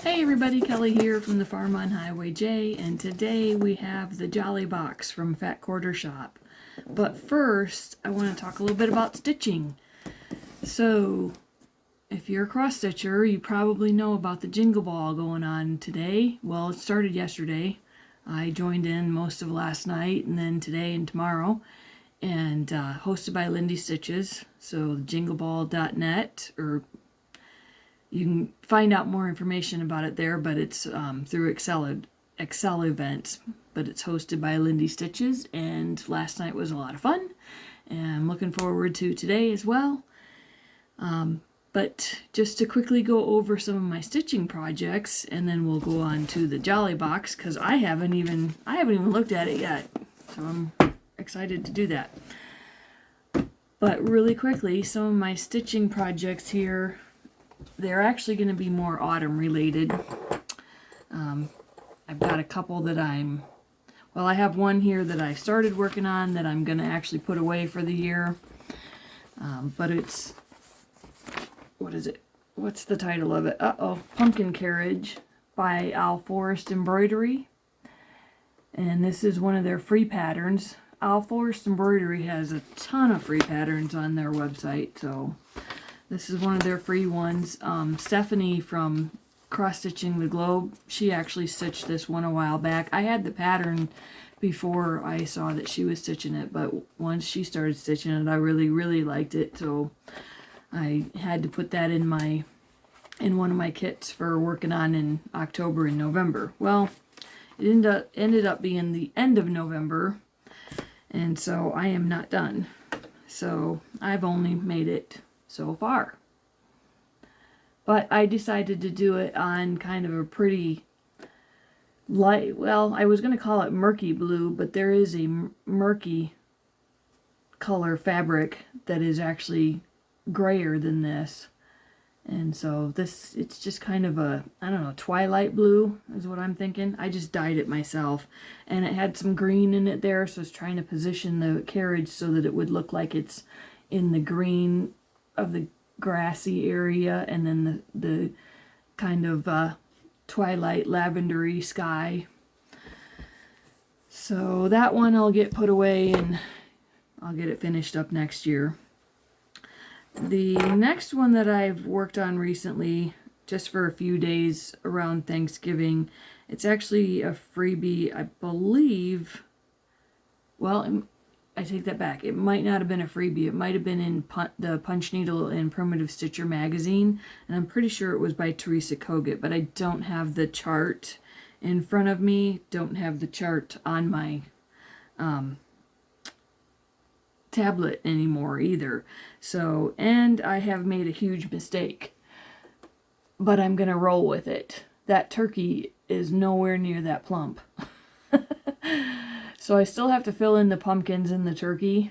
Hey everybody, Kelly here from the Farm on Highway J, and today we have the Jolly Box from Fat Quarter Shop. But first, I want to talk a little bit about stitching. So, if you're a cross stitcher, you probably know about the Jingle Ball going on today. Well, it started yesterday. I joined in most of last night, and then today and tomorrow, and hosted by Lindy Stitches. So, jingleball.net, or you can find out more information about it there, but it's through Excel events. But it's hosted by Lindy Stitches, and last night was a lot of fun, and I'm looking forward to today as well. But just to quickly go over some of my stitching projects, and then we'll go on to the Jolly Box, because I haven't even looked at it yet, so I'm excited to do that. But really quickly, some of my stitching projects here, they're actually going to be more autumn related. I've got a couple that I have one here that I started working on that I'm going to actually put away for the year. But it's, what is it? What's the title of it? Pumpkin Carriage by Owl Forest Embroidery. And this is one of their free patterns. Owl Forest Embroidery has a ton of free patterns on their website, so this is one of their free ones. Stephanie from Cross Stitching the Globe, she actually stitched this one a while back. I had the pattern before I saw that she was stitching it, but once she started stitching it, I really, really liked it. So I had to put that in one of my kits for working on in October and November. Well, it ended up being the end of November, and so I am not done. So I've only made it so far. But I decided to do it on kind of a pretty light, well, I was going to call it murky blue, but there is a murky color fabric that is actually grayer than this. And so this, it's just kind of a, I don't know, twilight blue is what I'm thinking. I just dyed it myself, and it had some green in it there, so I was trying to position the carriage so that it would look like it's in the green of the grassy area, and then the kind of twilight lavendery sky. So that one I'll get put away, and I'll get it finished up next year. The next one that I've worked on recently, just for a few days around Thanksgiving, it's actually a freebie, I believe. Well, I take that back. It might not have been a freebie. It might have been in the Punch Needle and Primitive Stitcher magazine, and I'm pretty sure it was by Teresa Kogut, but I don't have the chart in front of me. Don't have the chart on my tablet anymore either. So, and I have made a huge mistake, but I'm gonna roll with it. That turkey is nowhere near that plump. So I still have to fill in the pumpkins in the turkey,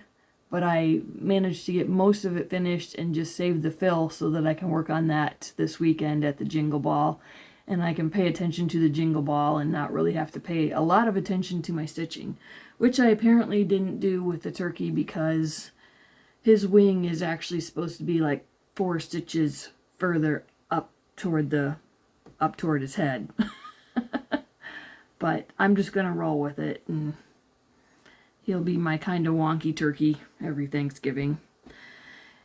but I managed to get most of it finished and just save the fill so that I can work on that this weekend at the Jingle Ball, and I can pay attention to the Jingle Ball and not really have to pay a lot of attention to my stitching, which I apparently didn't do with the turkey because his wing is actually supposed to be like 4 stitches further up toward his head. But I'm just gonna roll with it, and he'll be my kind of wonky turkey every Thanksgiving.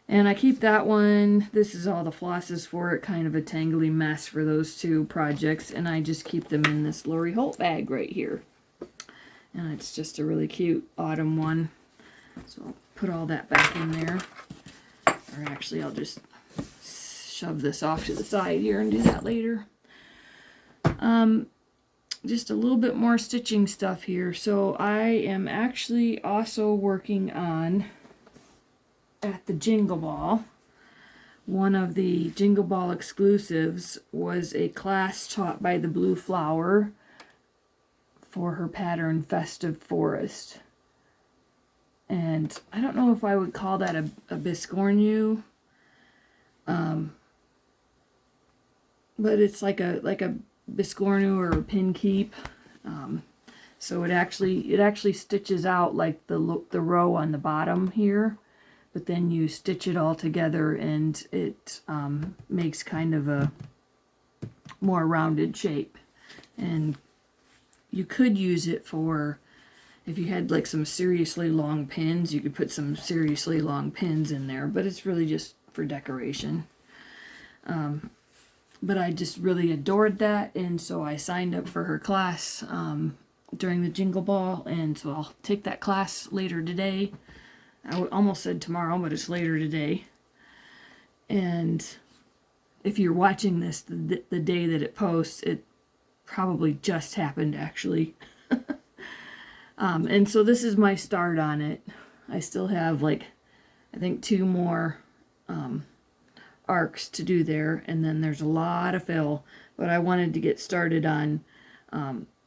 And I keep that one. This is all the flosses for it, kind of a tangly mess for those two projects, and I just keep them in this Lori Holt bag right here. And it's just a really cute autumn one. So I'll put all that back in there. Or actually, I'll just shove this off to the side here and do that later. Just a little bit more stitching stuff here. So I am actually also working on, at the Jingle Ball, one of the Jingle Ball exclusives was a class taught by the Blue Flower for her pattern Festive Forest. And I don't know if I would call that a biscornu, but it's like a biscornu or a pin keep. So it actually stitches out like the row on the bottom here, but then you stitch it all together, and it makes kind of a more rounded shape. And you could use it for, if you had like some seriously long pins, you could put some seriously long pins in there, but it's really just for decoration. But I just really adored that, and so I signed up for her class during the Jingle Ball, and so I'll take that class later today. I almost said tomorrow, but it's later today. And if you're watching this the day that it posts, it probably just happened, actually. And so this is my start on it. I still have, like, I think 2 more arcs to do there, and then there's a lot of fill, but I wanted to get started on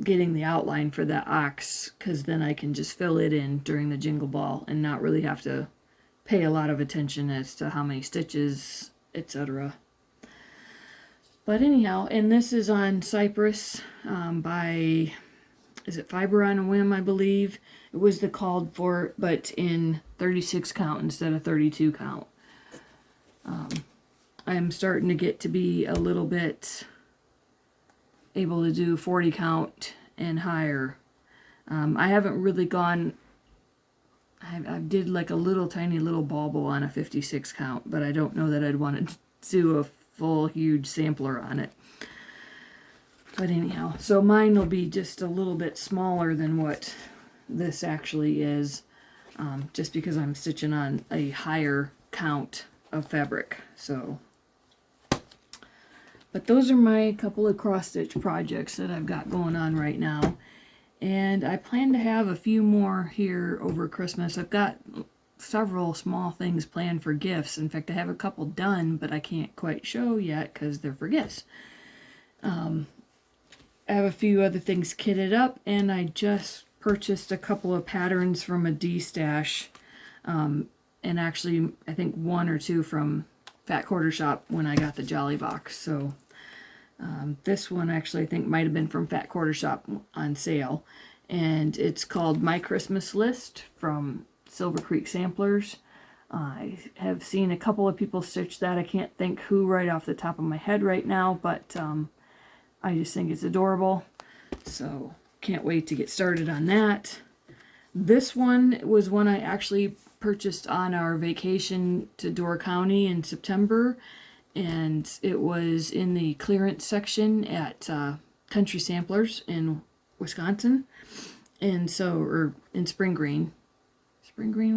getting the outline for that ox, because then I can just fill it in during the Jingle Ball and not really have to pay a lot of attention as to how many stitches, etc. But anyhow, and this is on Cypress by, is it Fiber on a Whim, I believe. It was the called for, but in 36 count instead of 32 count. I'm starting to get to be a little bit able to do 40 count and higher. I haven't really gone, I did like a little tiny little bauble on a 56 count, but I don't know that I'd want to do a full huge sampler on it. But anyhow, so mine will be just a little bit smaller than what this actually is, just because I'm stitching on a higher count of fabric. So, but those are my couple of cross stitch projects that I've got going on right now, and I plan to have a few more here over Christmas. I've got several small things planned for gifts. In fact, I have a couple done, but I can't quite show yet because they're for gifts. I have a few other things kitted up, and I just purchased a couple of patterns from a D-stash, and actually I think 1 or 2 from Fat Quarter Shop when I got the Jolly Box. So this one actually I think might have been from Fat Quarter Shop on sale, and it's called My Christmas List from Silver Creek Samplers. I have seen a couple of people stitch that. I can't think who right off the top of my head right now, but I just think it's adorable. So can't wait to get started on that. This one was one I actually purchased on our vacation to Door County in September, and it was in the clearance section at Country Samplers in Wisconsin, and so, or in Spring Green,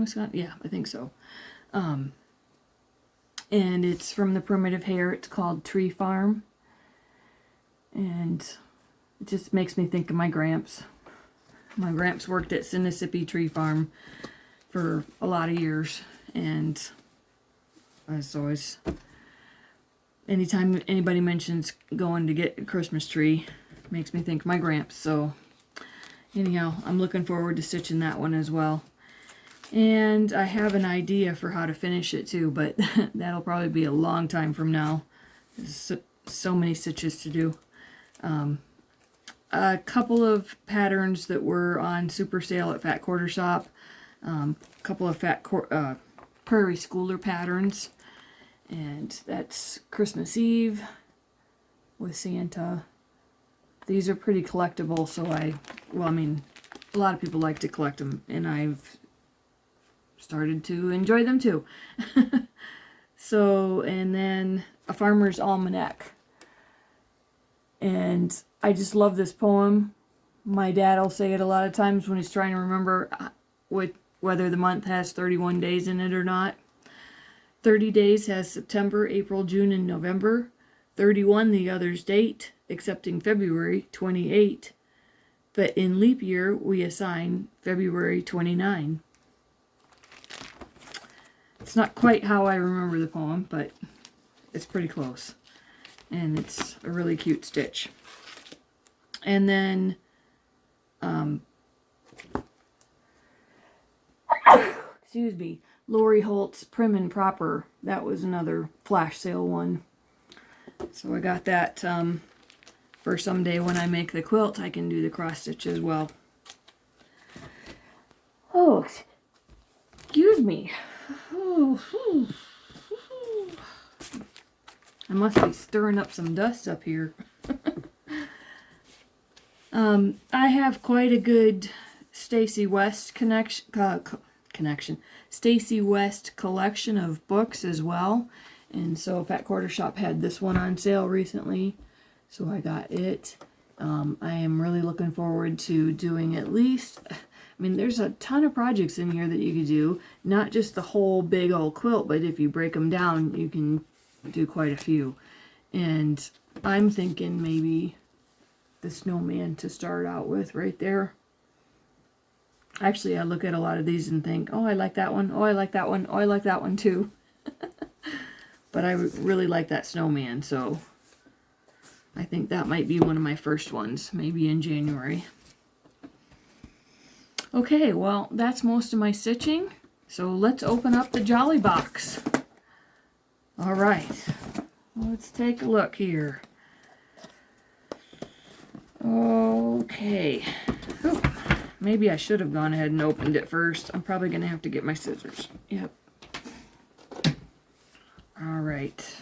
Wisconsin, yeah, I think so. And it's from the Primitive Hare. It's called Tree Farm, and it just makes me think of my Gramps. My Gramps worked at Sinisippi Tree Farm for a lot of years, and as always, anytime anybody mentions going to get a Christmas tree, it makes me think of my Gramps. So anyhow, I'm looking forward to stitching that one as well. And I have an idea for how to finish it too, but that'll probably be a long time from now. There's so many stitches to do. A couple of patterns that were on super sale at Fat Quarter Shop. A couple of Prairie Schooler patterns. And that's Christmas with Santa. These are pretty collectible, so well, I mean, a lot of people like to collect them, and I've started to enjoy them too. So, and then A Farmer's Almanac. And I just love this poem. My dad will say it a lot of times when he's trying to remember whether the month has 31 days in it or not. 30 days has September, April, June, and November. 31 the other's date, excepting February 28. But in leap year, we assign February 29. It's not quite how I remember the poem, but it's pretty close. And it's a really cute stitch. And then, excuse me, Lori Holt's Prim and Proper. That was another flash sale one. So I got that for someday when I make the quilt. I can do the cross stitch as well. Oh, excuse me. I must be stirring up some dust up here. I have quite a good Stacy West Stacy West collection of books as well. And so Fat Quarter Shop had this one on sale recently, so I got it. I am really looking forward to doing at least, I mean, there's a ton of projects in here that you could do, not just the whole big old quilt, but if you break them down, you can do quite a few. And I'm thinking maybe the snowman to start out with right there. Actually, I look at a lot of these and think, oh, I like that one. Oh, I like that one. Oh, I like that one too. But I really like that snowman, so I think that might be one of my first ones, maybe in January. Okay, well, that's most of my stitching. So let's open up the Jolly box. All right, let's take a look here. Okay. Whew. Maybe I should have gone ahead and opened it first. I'm probably going to have to get my scissors. Yep. Alright.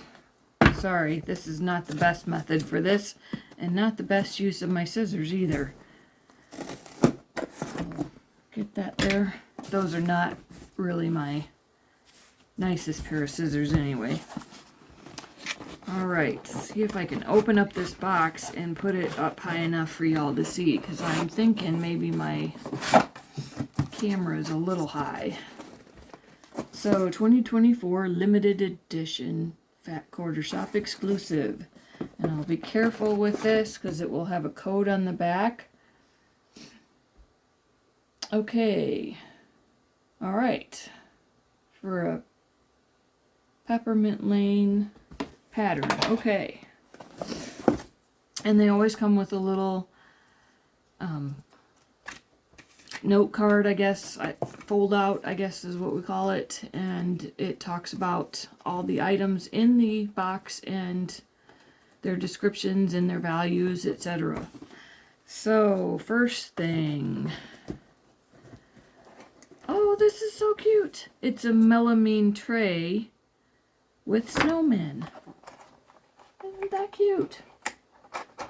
Sorry, this is not the best method for this, and not the best use of my scissors either. Get that there. Those are not really my nicest pair of scissors anyway. Alright, see if I can open up this box and put it up high enough for y'all to see, because I'm thinking maybe my camera is a little high. So, 2024 limited edition Fat Quarter Shop exclusive. And I'll be careful with this because it will have a code on the back. Okay. Alright. For a Peppermint Lane pattern. Okay. And they always come with a little note card, I guess. Fold out, I guess is what we call it. And it talks about all the items in the box and their descriptions and their values, etc. So, first thing. Oh, this is so cute. It's a melamine tray with snowmen. Isn't that cute?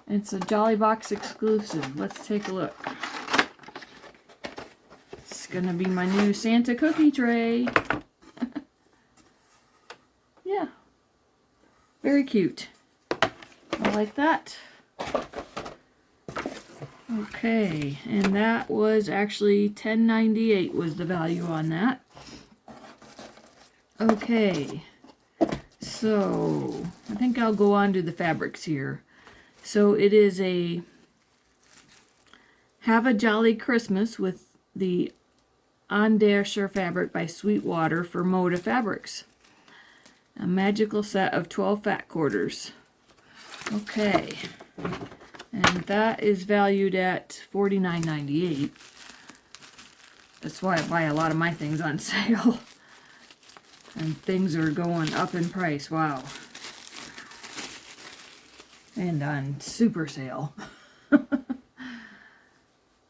It's a Jolly Box exclusive. Let's take a look. It's gonna be my new Santa cookie tray. Yeah. Very cute. I like that. Okay, and that was actually $10.98 was the value on that. Okay, so I think I'll go on to the fabrics here. So it is a Have a Jolly Christmas with the On Dasher fabric by Sweetwater for Moda Fabrics. A magical set of 12 fat quarters. Okay. And that is valued at $49.98. That's why I buy a lot of my things on sale. And things are going up in price. Wow. And on super sale.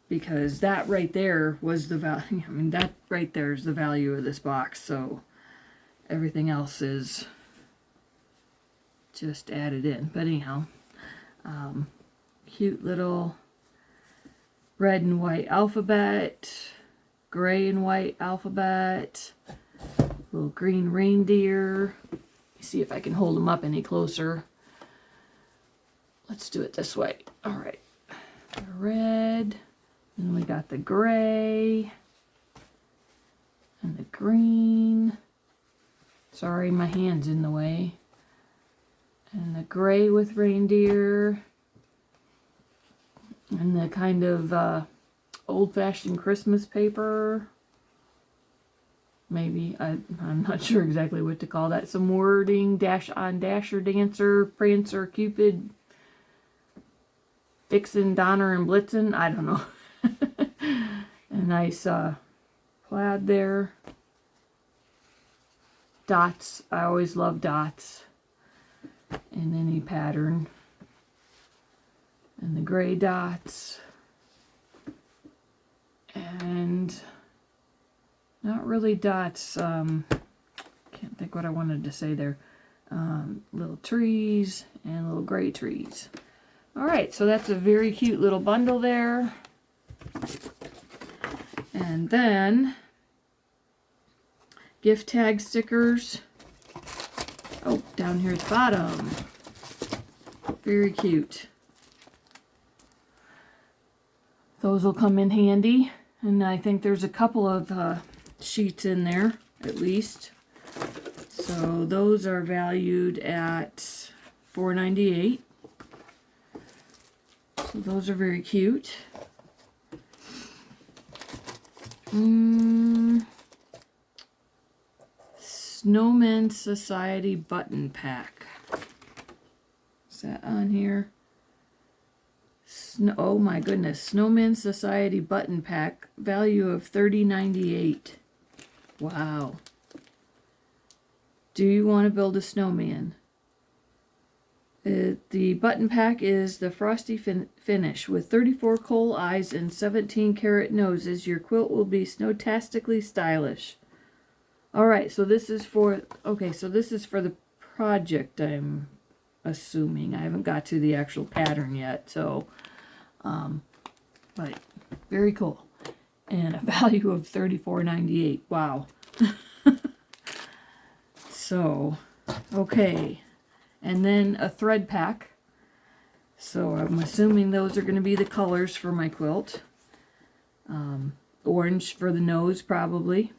Because that right there was the value. I mean, that right there is the value of this box. So everything else is just added in. But anyhow. Cute little red and white alphabet, gray and white alphabet, little green reindeer. See if I can hold them up any closer. Let's do it this way. All right, the red, and we got the gray and the green. Sorry, my hand's in the way. And the gray with reindeer. And the kind of old-fashioned Christmas paper. Maybe. I'm not sure exactly what to call that. Some wording. Dash on Dasher, Dancer, Prancer, Cupid, Vixen, Donner, and Blitzen. I don't know. A nice plaid there. Dots. I always love dots in any pattern. And the gray dots, and not really dots, can't think what I wanted to say there, little trees and little gray trees. Alright, so that's a very cute little bundle there. And then gift tag stickers. Oh, down here at the bottom. Very cute. Those will come in handy. And I think there's a couple of sheets in there, at least. So those are valued at $4.98. So those are very cute. Snowman Society button pack. Is that on here? Oh my goodness. Snowman Society button pack. Value of $30.98. Wow. Do you want to build a snowman? The button pack is the frosty finish. With 34 coal eyes and 17 carat noses, your quilt will be snowtastically stylish. Alright, so this is for, okay, so this is for the project, I'm assuming. I haven't got to the actual pattern yet, so, but very cool. And a value of $34.98. Wow. So, okay. And then a thread pack. So I'm assuming those are going to be the colors for my quilt. Orange for the nose, probably.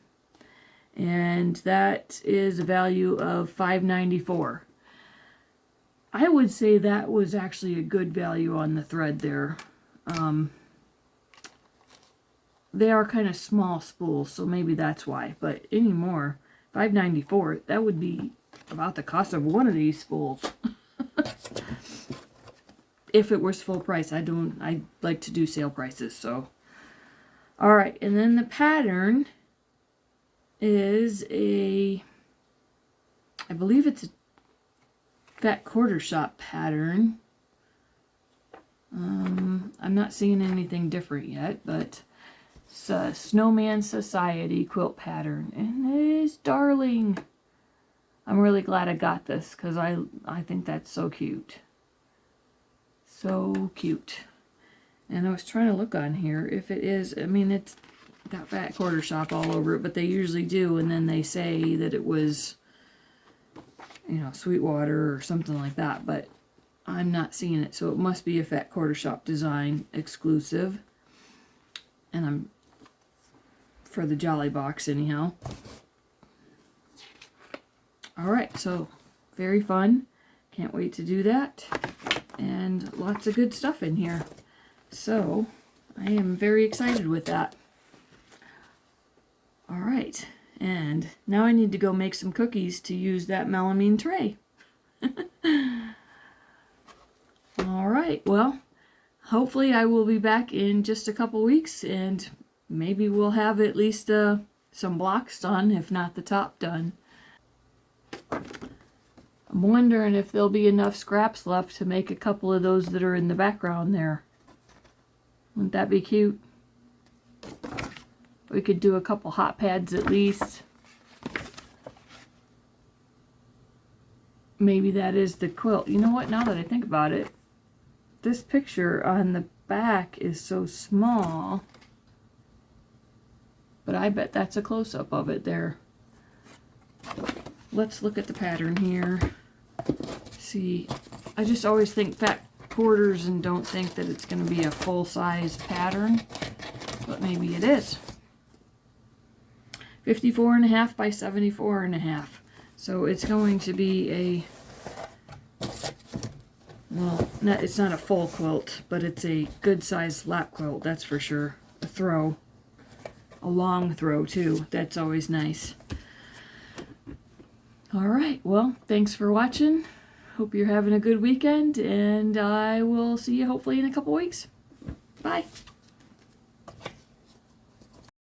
And that is a value of $5.94. I would say that was actually a good value on the thread there. They are kind of small spools, so maybe that's why. But anymore, $5.94, that would be about the cost of one of these spools. If it was full price. I like to do sale prices, so. Alright, and then the pattern is I believe it's a fat quarter shop pattern. I'm not seeing anything different yet, but it's a Snowman Society quilt pattern, and it is darling. I'm really glad I got this because I think that's so cute. So cute. And I was trying to look on here if it is, I mean, it's got fat quarter shop all over it, but they usually do, and then they say that it was, you know, Sweetwater or something like that, but I'm not seeing it, so it must be a fat quarter shop design exclusive. And I'm for the Jolly Box anyhow. Alright, so very fun. Can't wait to do that. And lots of good stuff in here. So I am very excited with that. Alright, and now I need to go make some cookies to use that melamine tray. Alright, well, hopefully I will be back in just a couple weeks, and maybe we'll have at least some blocks done, if not the top done. I'm wondering if there'll be enough scraps left to make a couple of those that are in the background there. Wouldn't that be cute? We could do a couple hot pads at least. Maybe that is the quilt. You know what, now that I think about it, this picture on the back is so small, but I bet that's a close-up of it there. Let's look at the pattern here. See, I just always think fat quarters and don't think that it's going to be a full-size pattern, but maybe it is. 54.5 by 74.5. So it's going to be a, well, it's not a full quilt, but it's a good sized lap quilt, that's for sure. A throw. A long throw too. That's always nice. Alright, well, thanks for watching. Hope you're having a good weekend, and I will see you hopefully in a couple weeks. Bye.